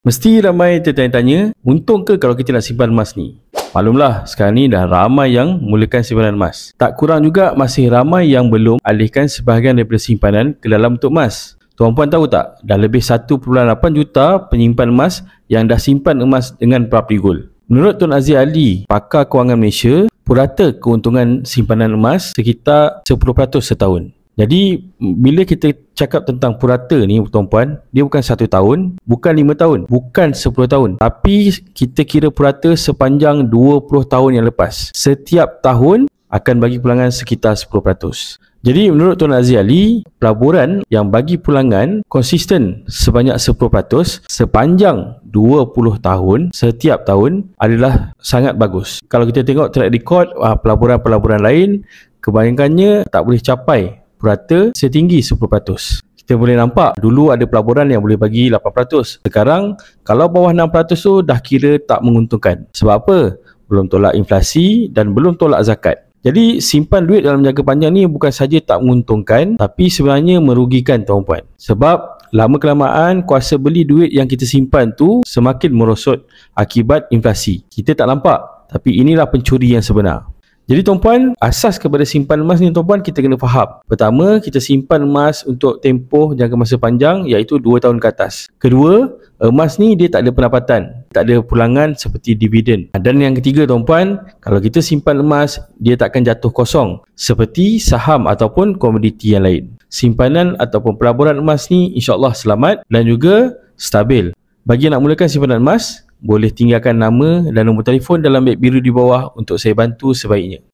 Mesti ramai tertanya-tanya, untung ke kalau kita nak simpan emas ni? Maklumlah, sekarang ni dah ramai yang mulakan simpanan emas. Tak kurang juga masih ramai yang belum alihkan sebahagian daripada simpanan ke dalam bentuk emas. Tuan-puan tahu tak, dah lebih 1.8 juta penyimpan emas yang dah simpan emas dengan property gold. Menurut Tun Aziz Ali, pakar kewangan Malaysia, purata keuntungan simpanan emas sekitar 10% setahun. Jadi bila kita cakap tentang purata ni tuan-puan, dia bukan 1 tahun, bukan 5 tahun, bukan 10 tahun, tapi kita kira purata sepanjang 20 tahun yang lepas. Setiap tahun akan bagi pulangan sekitar 10%. Jadi menurut Tuan Aziz Ali, pelaburan yang bagi pulangan konsisten sebanyak 10% sepanjang 20 tahun setiap tahun adalah sangat bagus. Kalau kita tengok track record pelaburan-pelaburan lain, kebanyakannya tak boleh capai purata setinggi 10%. Kita boleh nampak dulu ada pelaburan yang boleh bagi 8%. Sekarang kalau bawah 6% tu dah kira tak menguntungkan. Sebab apa? Belum tolak inflasi dan belum tolak zakat. Jadi simpan duit dalam jangka panjang ni bukan saja tak menguntungkan, tapi sebenarnya merugikan tuan-puan. Sebab lama kelamaan kuasa beli duit yang kita simpan tu semakin merosot akibat inflasi. Kita tak nampak, tapi inilah pencuri yang sebenar. Jadi tuan-puan, asas kepada simpan emas ni tuan-puan kita kena faham. Pertama, kita simpan emas untuk tempoh jangka masa panjang iaitu 2 tahun ke atas. Kedua, emas ni dia tak ada pendapatan, tak ada pulangan seperti dividen. Dan yang ketiga tuan-puan, kalau kita simpan emas, dia takkan jatuh kosong seperti saham ataupun komoditi yang lain. Simpanan ataupun pelaburan emas ni insya-Allah selamat dan juga stabil. Bagi yang nak mulakan simpanan emas, boleh tinggalkan nama dan nombor telefon dalam beg biru di bawah untuk saya bantu sebaiknya.